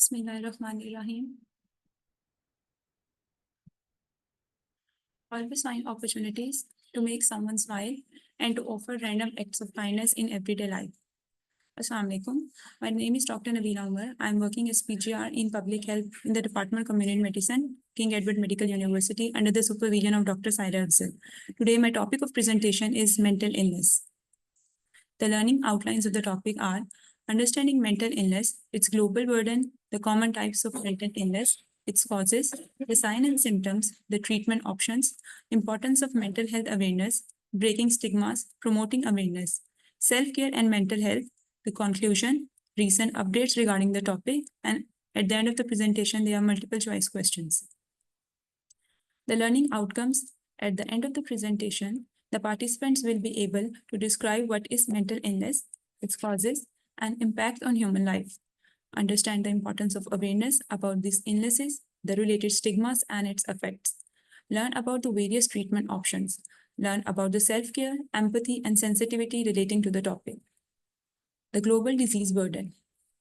Bismillahirrahmanirrahim. Always find opportunities to make someone smile and to offer random acts of kindness in everyday life. Assalamu alaikum. My name is Dr. Nabila Umar. I am working as PGR in Public Health in the Department of Community Medicine, King Edward Medical University, under the supervision of Dr. Saira Afzal. Today, my topic of presentation is mental illness. The learning outlines of the topic are understanding mental illness, its global burden, the common types of mental illness, its causes, the signs and symptoms, the treatment options, importance of mental health awareness, breaking stigmas, promoting awareness, self-care and mental health, the conclusion, recent updates regarding the topic, and at the end of the presentation, there are multiple choice questions. The learning outcomes at the end of the presentation, the participants will be able to describe what is mental illness, its causes, and impact on human life. Understand the importance of awareness about these illnesses, the related stigmas and its effects. Learn about the various treatment options. Learn about the self-care, empathy, and sensitivity relating to the topic. The global disease burden.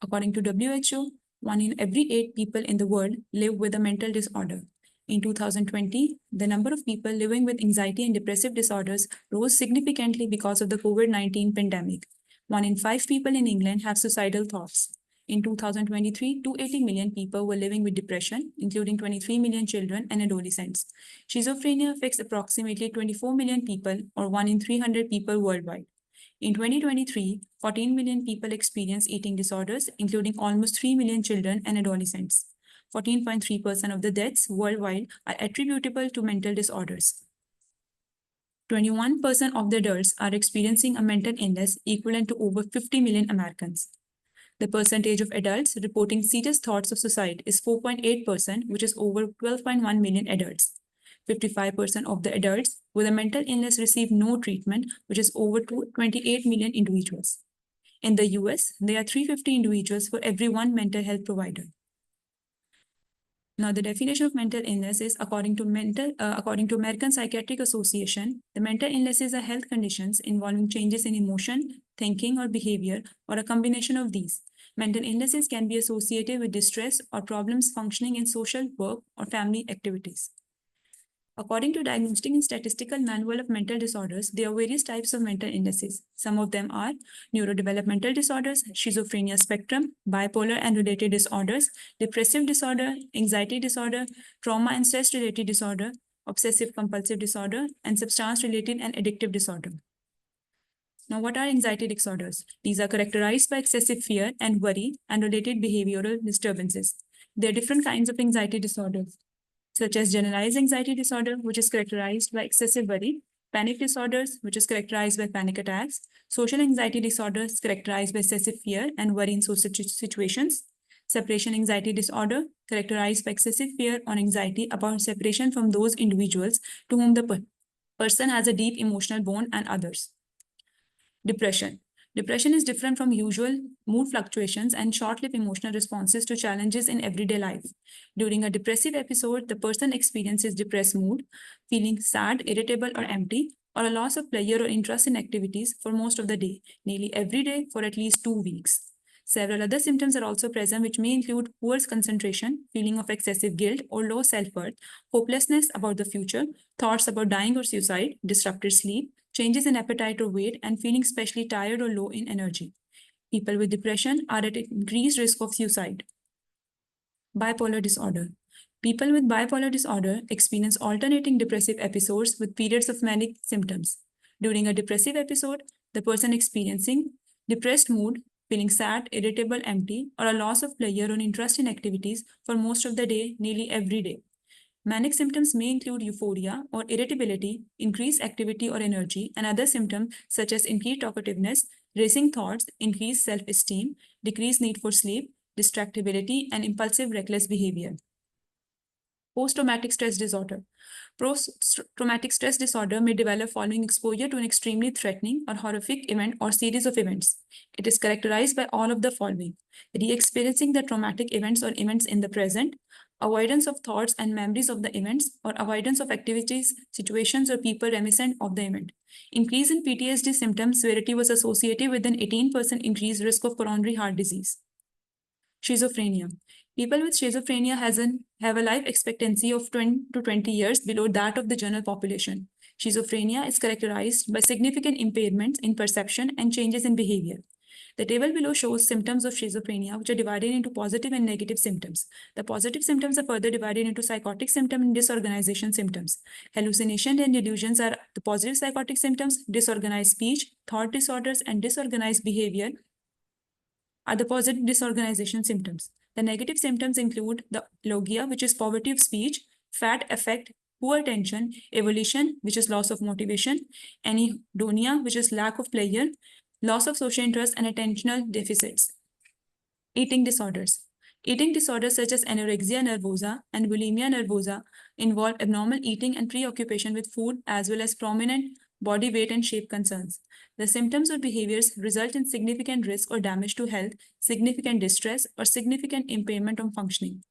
According to WHO, 1 in every 8 people in the world live with a mental disorder. In 2020, the number of people living with anxiety and depressive disorders rose significantly because of the COVID-19 pandemic. 1 in 5 people in England have suicidal thoughts. In 2023, 280 million people were living with depression, including 23 million children and adolescents. Schizophrenia affects approximately 24 million people, or 1 in 300 people worldwide. In 2023, 14 million people experienced eating disorders, including almost 3 million children and adolescents. 14.3% of the deaths worldwide are attributable to mental disorders. 21% of the adults are experiencing a mental illness equivalent to over 50 million Americans. The percentage of adults reporting serious thoughts of suicide is 4.8%, which is over 12.1 million adults. 55% of the adults with a mental illness receive no treatment, which is over 28 million individuals. In the US, there are 350 individuals for every one mental health provider. Now, the definition of mental illness is according to American Psychiatric Association, the mental illnesses are health conditions involving changes in emotion, thinking, or behavior, or a combination of these. Mental illnesses can be associated with distress or problems functioning in social, work, or family activities. According to Diagnostic and Statistical Manual of Mental Disorders, there are various types of mental illnesses. Some of them are neurodevelopmental disorders, schizophrenia spectrum, bipolar and related disorders, depressive disorder, anxiety disorder, trauma and stress-related disorder, obsessive-compulsive disorder, and substance-related and addictive disorder. Now, what are anxiety disorders? These are characterized by excessive fear and worry and related behavioral disturbances. There are different kinds of anxiety disorders, such as generalized anxiety disorder, which is characterized by excessive worry, panic disorders, which is characterized by panic attacks, social anxiety disorders characterized by excessive fear and worry in social situations, separation anxiety disorder characterized by excessive fear or anxiety about separation from those individuals to whom the person has a deep emotional bond and others. Depression. Depression is different from usual mood fluctuations and short-lived emotional responses to challenges in everyday life. During a depressive episode, the person experiences depressed mood, feeling sad, irritable, or empty, or a loss of pleasure or interest in activities for most of the day, nearly every day for at least 2 weeks. Several other symptoms are also present, which may include poor concentration, feeling of excessive guilt or low self-worth, hopelessness about the future, thoughts about dying or suicide, disrupted sleep, changes in appetite or weight, and feeling especially tired or low in energy. People with depression are at increased risk of suicide. Bipolar disorder. People with bipolar disorder experience alternating depressive episodes with periods of manic symptoms. During a depressive episode, the person experiencing depressed mood, feeling sad, irritable, empty, or a loss of pleasure or interest in activities for most of the day, nearly every day. Manic symptoms may include euphoria or irritability, increased activity or energy, and other symptoms such as increased talkativeness, racing thoughts, increased self-esteem, decreased need for sleep, distractibility, and impulsive reckless behavior. Post-traumatic stress disorder. Post-traumatic stress disorder may develop following exposure to an extremely threatening or horrific event or series of events. It is characterized by all of the following: re-experiencing the traumatic events or events in the present, avoidance of thoughts and memories of the events, or avoidance of activities, situations, or people reminiscent of the event. Increase in PTSD symptoms severity was associated with an 18% increased risk of coronary heart disease. Schizophrenia. People with schizophrenia have a life expectancy of 20 to 20 years below that of the general population. Schizophrenia is characterized by significant impairments in perception and changes in behavior. The table below shows symptoms of schizophrenia, which are divided into positive and negative symptoms. The positive symptoms are further divided into psychotic symptoms and disorganization symptoms. Hallucination and delusions are the positive psychotic symptoms. Disorganized speech, thought disorders, and disorganized behavior are the positive disorganization symptoms. The negative symptoms include the logia, which is poverty of speech, fat affect, poor attention, evolution, which is loss of motivation, anhedonia, which is lack of pleasure, loss of social interest, and attentional deficits. Eating disorders. Eating disorders such as anorexia nervosa and bulimia nervosa involve abnormal eating and preoccupation with food, as well as prominent body weight and shape concerns. The symptoms or behaviors result in significant risk or damage to health, significant distress, or significant impairment of functioning.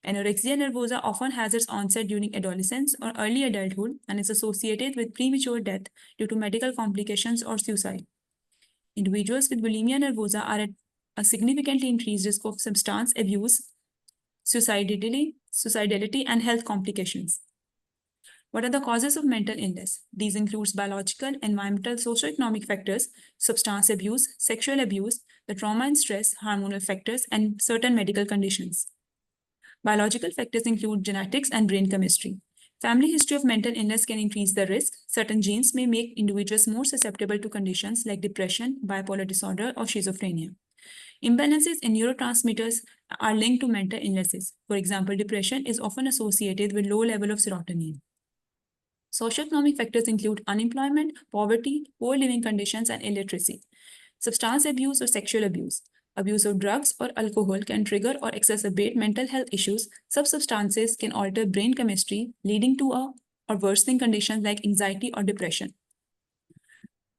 Anorexia nervosa often has its onset during adolescence or early adulthood and is associated with premature death due to medical complications or suicide. Individuals with bulimia nervosa are at a significantly increased risk of substance abuse, suicidality, and health complications. What are the causes of mental illness? These include biological, environmental, socioeconomic factors, substance abuse, sexual abuse, the trauma and stress, hormonal factors, and certain medical conditions. Biological factors include genetics and brain chemistry. Family history of mental illness can increase the risk. Certain genes may make individuals more susceptible to conditions like depression, bipolar disorder, or schizophrenia. Imbalances in neurotransmitters are linked to mental illnesses. For example, depression is often associated with low level of serotonin. Socioeconomic factors include unemployment, poverty, poor living conditions, and illiteracy. Substance abuse or sexual abuse. Abuse of drugs or alcohol can trigger or exacerbate mental health issues. Some substances can alter brain chemistry, leading to or worsening conditions like anxiety or depression.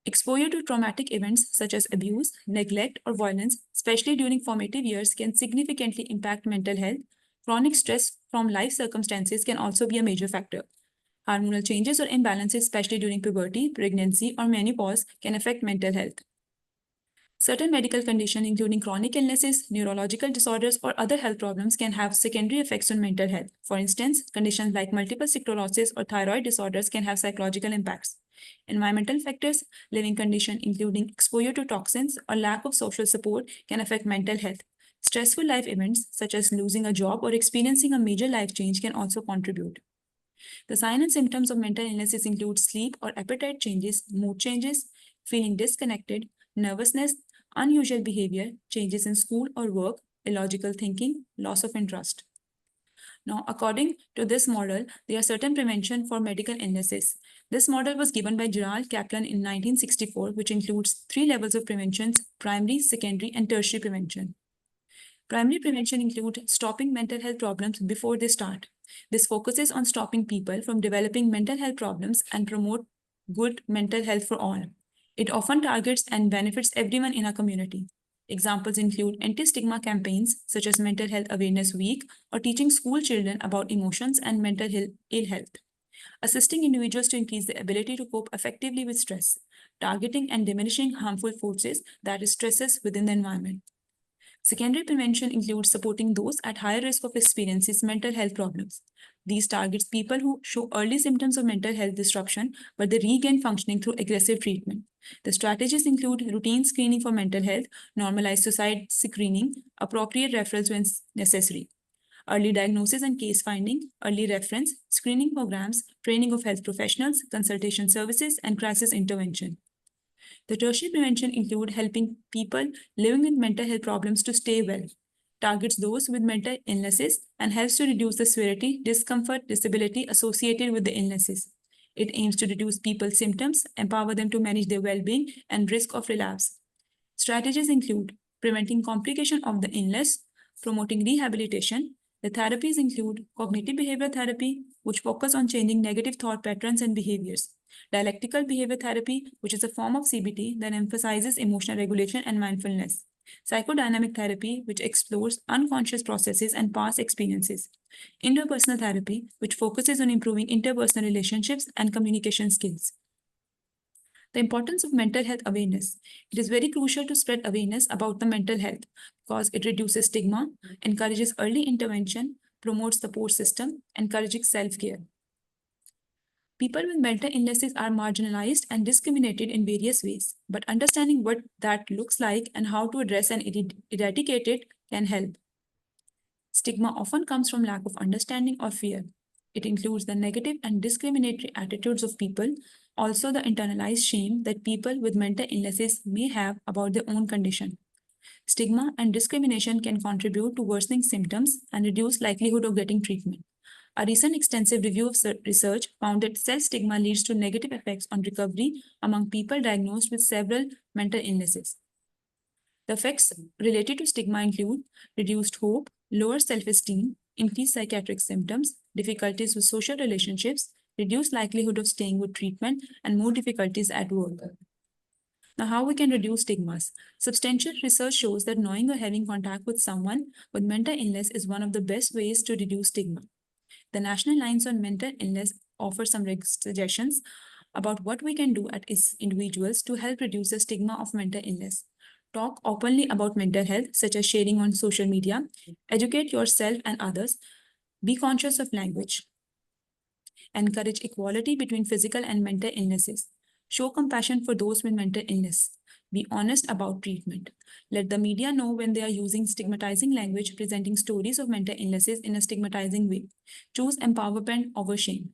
Exposure to traumatic events such as abuse, neglect, or violence, especially during formative years, can significantly impact mental health. Chronic stress from life circumstances can also be a major factor. Hormonal changes or imbalances, especially during puberty, pregnancy, or menopause, can affect mental health. Certain medical conditions, including chronic illnesses, neurological disorders, or other health problems, can have secondary effects on mental health. For instance, conditions like multiple sclerosis or thyroid disorders can have psychological impacts. Environmental factors, living conditions, including exposure to toxins or lack of social support, can affect mental health. Stressful life events, such as losing a job or experiencing a major life change, can also contribute. The signs and symptoms of mental illnesses include sleep or appetite changes, mood changes, feeling disconnected, nervousness, unusual behavior, changes in school or work, illogical thinking, loss of interest. Now, according to this model, there are certain prevention for medical illnesses. This model was given by Gerald Kaplan in 1964, which includes 3 levels of preventions: primary, secondary, and tertiary prevention. Primary prevention includes stopping mental health problems before they start. This focuses on stopping people from developing mental health problems and promote good mental health for all. It often targets and benefits everyone in a community. Examples include anti-stigma campaigns such as Mental Health Awareness Week or teaching school children about emotions and mental ill health. Assisting individuals to increase their ability to cope effectively with stress. Targeting and diminishing harmful forces, that is, stresses within the environment. Secondary prevention includes supporting those at higher risk of experiencing mental health problems. These targets people who show early symptoms of mental health disruption, but they regain functioning through aggressive treatment. The strategies include routine screening for mental health, normalized suicide screening, appropriate referrals when necessary, early diagnosis and case finding, early reference, screening programs, training of health professionals, consultation services, and crisis intervention. The tertiary prevention include helping people living with mental health problems to stay well, targets those with mental illnesses, and helps to reduce the severity, discomfort, disability associated with the illnesses. It aims to reduce people's symptoms, empower them to manage their well-being, and risk of relapse. Strategies include preventing complication of the illness, promoting rehabilitation. The therapies include cognitive behavioral therapy, which focus on changing negative thought patterns and behaviors. Dialectical behavior therapy, which is a form of CBT that emphasizes emotional regulation and mindfulness. Psychodynamic therapy, which explores unconscious processes and past experiences. Interpersonal therapy, which focuses on improving interpersonal relationships and communication skills. The importance of mental health awareness. It is very crucial to spread awareness about the mental health because it reduces stigma, encourages early intervention, promotes the support system, encouraging self-care. People with mental illnesses are marginalized and discriminated in various ways, but understanding what that looks like and how to address and eradicate it can help. Stigma often comes from lack of understanding or fear. It includes the negative and discriminatory attitudes of people, also the internalized shame that people with mental illnesses may have about their own condition. Stigma and discrimination can contribute to worsening symptoms and reduce likelihood of getting treatment. A recent extensive review of research found that self-stigma leads to negative effects on recovery among people diagnosed with several mental illnesses. The effects related to stigma include reduced hope, lower self-esteem, increased psychiatric symptoms, difficulties with social relationships, reduced likelihood of staying with treatment, and more difficulties at work. Now, how we can reduce stigmas? Substantial research shows that knowing or having contact with someone with mental illness is one of the best ways to reduce stigma. The National Alliance on Mental Illness offers some suggestions about what we can do as individuals to help reduce the stigma of mental illness. Talk openly about mental health, such as sharing on social media. Educate yourself and others. Be conscious of language. Encourage equality between physical and mental illnesses. Show compassion for those with mental illness. Be honest about treatment. Let the media know when they are using stigmatizing language, presenting stories of mental illnesses in a stigmatizing way. Choose empowerment over shame.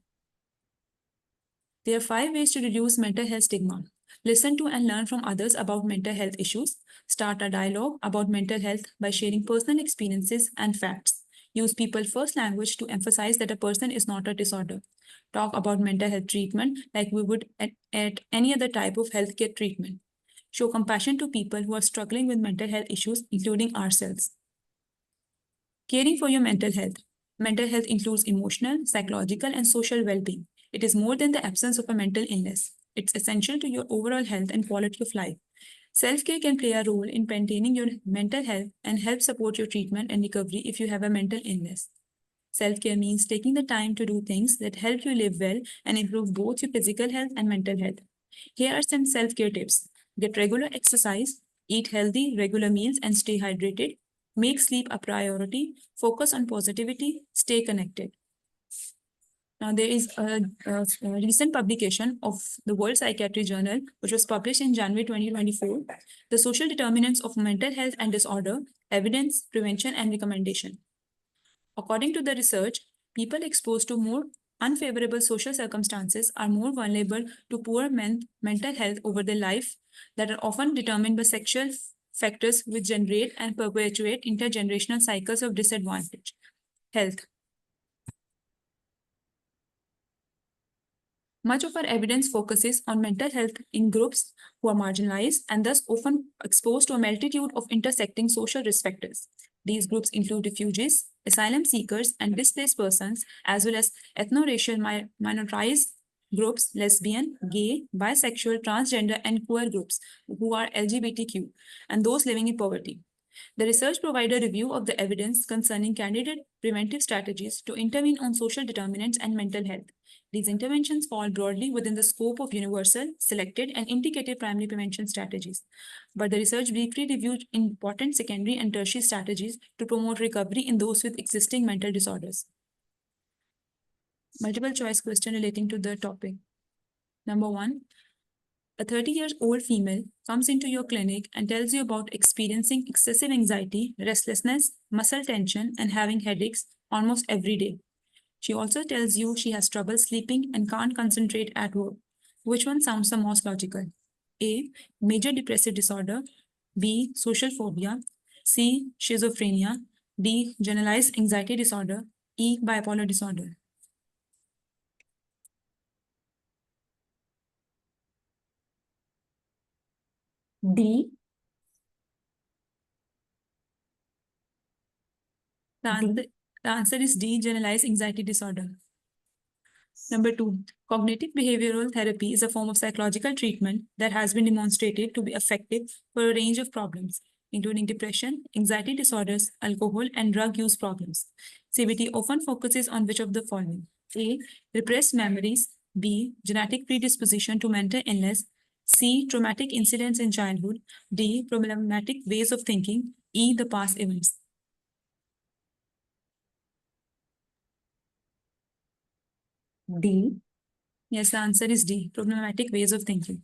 There are 5 ways to reduce mental health stigma. Listen to and learn from others about mental health issues. Start a dialogue about mental health by sharing personal experiences and facts. Use people-first language to emphasize that a person is not a disorder. Talk about mental health treatment like we would at any other type of healthcare treatment. Show compassion to people who are struggling with mental health issues, including ourselves. Caring for your mental health. Mental health includes emotional, psychological, and social well-being. It is more than the absence of a mental illness. It's essential to your overall health and quality of life. Self-care can play a role in maintaining your mental health and help support your treatment and recovery if you have a mental illness. Self-care means taking the time to do things that help you live well and improve both your physical health and mental health. Here are some self-care tips. Get regular exercise, eat healthy, regular meals, and stay hydrated. Make sleep a priority. Focus on positivity. Stay connected. Now, there is a recent publication of the World Psychiatry Journal, which was published in January 2024, The Social Determinants of Mental Health and Disorder, Evidence, Prevention, and Recommendation. According to the research, people exposed to more unfavorable social circumstances are more vulnerable to poor mental health over their life that are often determined by sexual factors which generate and perpetuate intergenerational cycles of disadvantage. Health. Much of our evidence focuses on mental health in groups who are marginalized and thus often exposed to a multitude of intersecting social risk factors. These groups include refugees, asylum seekers, and displaced persons, as well as ethno-racial minoritized groups, lesbian, gay, bisexual, transgender, and queer groups who are LGBTQ, and those living in poverty. The research provided a review of the evidence concerning candidate preventive strategies to intervene on social determinants and mental health. These interventions fall broadly within the scope of universal, selected, and indicated primary prevention strategies. But the research briefly reviewed important secondary and tertiary strategies to promote recovery in those with existing mental disorders. Multiple choice question relating to the topic. Number 1. A 30-year-old female comes into your clinic and tells you about experiencing excessive anxiety, restlessness, muscle tension, and having headaches almost every day. She also tells you she has trouble sleeping and can't concentrate at work. Which one sounds the most logical? A. Major depressive disorder. B. Social phobia. C. Schizophrenia. D. Generalized anxiety disorder. E. Bipolar disorder. D. The answer is D. Generalized anxiety disorder. Number 2, cognitive behavioral therapy is a form of psychological treatment that has been demonstrated to be effective for a range of problems, including depression, anxiety disorders, alcohol, and drug use problems. CBT often focuses on which of the following? A. Repressed memories. B. Genetic predisposition to mental illness. C. Traumatic incidents in childhood. D. Problematic ways of thinking. E. The past events. D. Yes, the answer is D. Problematic ways of thinking.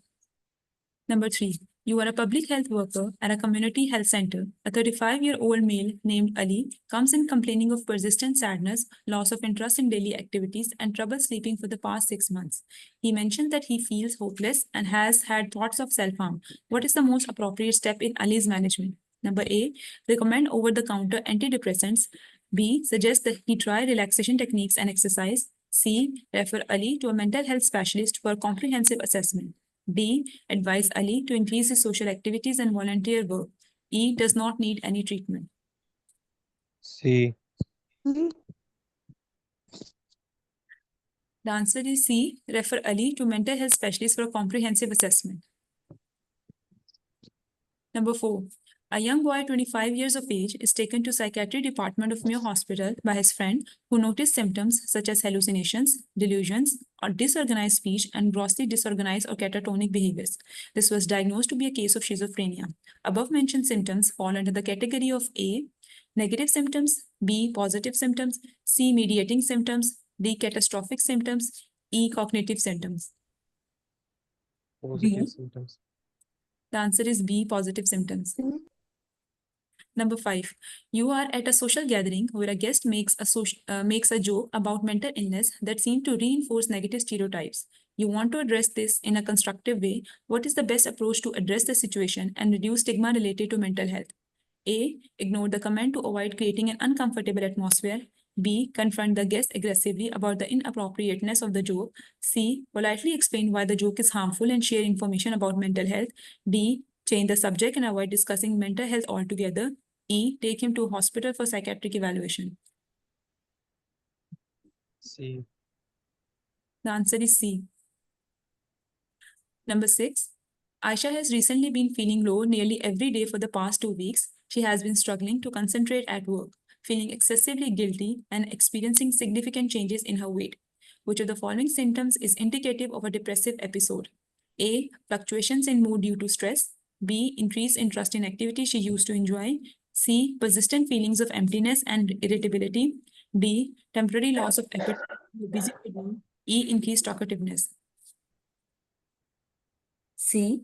Number 3. You are a public health worker at a community health center. A 35-year-old male named Ali comes in complaining of persistent sadness, loss of interest in daily activities, and trouble sleeping for the past 6 months. He mentioned that he feels hopeless and has had thoughts of self-harm. What is the most appropriate step in Ali's management? Number A. Recommend over-the-counter antidepressants. B. Suggest that he try relaxation techniques and exercise. C. Refer Ali to a mental health specialist for a comprehensive assessment. D. Advise Ali to increase his social activities and volunteer work. E. Does not need any treatment. C. The answer is C. Refer Ali to mental health specialist for a comprehensive assessment. Number 4. A young boy, 25 years of age, is taken to psychiatry department of Mayo Hospital by his friend who noticed symptoms such as hallucinations, delusions, or disorganized speech and grossly disorganized or catatonic behaviors. This was diagnosed to be a case of schizophrenia. Above mentioned symptoms fall under the category of A. Negative symptoms, B. Positive symptoms, C. Mediating symptoms, D. Catastrophic symptoms, E. Cognitive symptoms. Positive symptoms. The answer is B. Positive symptoms. Number 5. You are at a social gathering where a guest makes a joke about mental illness that seem to reinforce negative stereotypes. You want to address this in a constructive way. What is the best approach to address the situation and reduce stigma related to mental health? A. Ignore the comment to avoid creating an uncomfortable atmosphere. B. Confront the guest aggressively about the inappropriateness of the joke. C. Politely explain why the joke is harmful and share information about mental health. D. Change the subject and avoid discussing mental health altogether. E. Take him to a hospital for psychiatric evaluation. C. The answer is C. Number 6. Aisha has recently been feeling low nearly every day for the past 2 weeks. She has been struggling to concentrate at work, feeling excessively guilty, and experiencing significant changes in her weight. Which of the following symptoms is indicative of a depressive episode? A. Fluctuations in mood due to stress. B. Increased interest in activities she used to enjoy. C. Persistent feelings of emptiness and irritability. D. Temporary loss of appetite. Busy schedule. E. Increased talkativeness. C.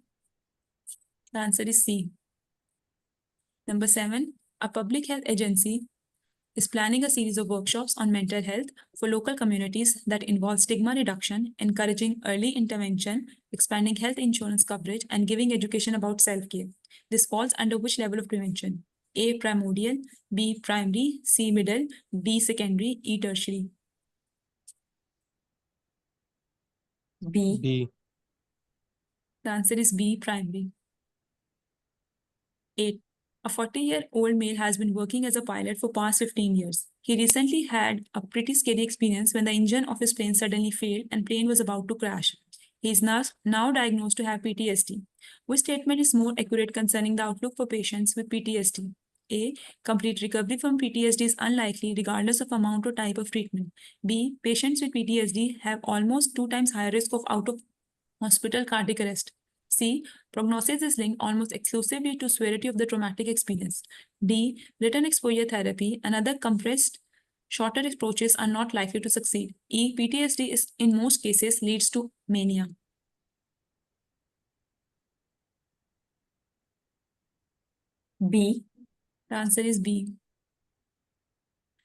The answer is C. Number 7. A public health agency is planning a series of workshops on mental health for local communities that involve stigma reduction, encouraging early intervention, expanding health insurance coverage, and giving education about self-care. This falls under which level of prevention? A. Primordial, B. Primary, C. Middle, D. Secondary, E. Tertiary. B. B. The answer is B. Primary. 8. A 40-year-old male has been working as a pilot for past 15 years. He recently had a pretty scary experience when the engine of his plane suddenly failed and plane was about to crash. He is now diagnosed to have PTSD. Which statement is more accurate concerning the outlook for patients with PTSD? A. Complete recovery from PTSD is unlikely regardless of amount or type of treatment. B. Patients with PTSD have almost 2 times higher risk of out-of-hospital cardiac arrest. C. Prognosis is linked almost exclusively to severity of the traumatic experience. D. Written exposure therapy and other compressed, shorter approaches are not likely to succeed. E. PTSD is in most cases leads to mania. B. The answer is B.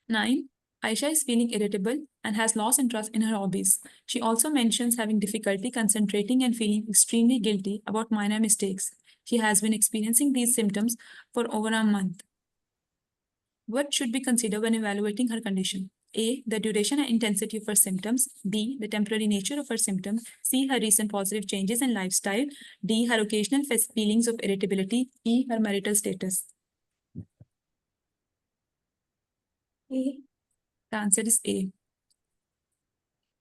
9. Aisha is feeling irritable and has lost interest in her hobbies. She also mentions having difficulty concentrating and feeling extremely guilty about minor mistakes. She has been experiencing these symptoms for over a month. What should be considered when evaluating her condition? A. The duration and intensity of her symptoms. B. The temporary nature of her symptoms. C. Her recent positive changes in lifestyle. D. Her occasional feelings of irritability. E. Her marital status. A. The answer is A.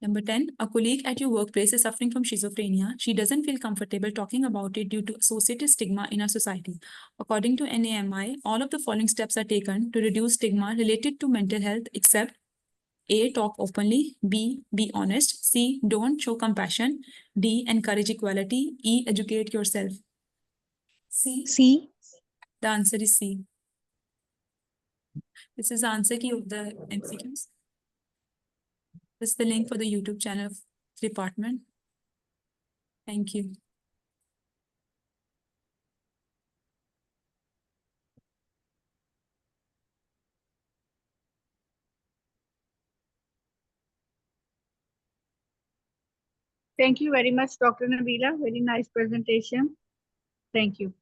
Number 10, a colleague at your workplace is suffering from schizophrenia. She doesn't feel comfortable talking about it due to associated stigma in our society. According to NAMI, all of the following steps are taken to reduce stigma related to mental health except A. Talk openly. B. Be honest. C, don't show compassion. D, encourage equality. E, educate yourself. C. C. The answer is C. This is the answer key of the MCQs. This is the link for the YouTube channel of department. Thank you. Thank you very much, Dr. Nabila. Very nice presentation. Thank you.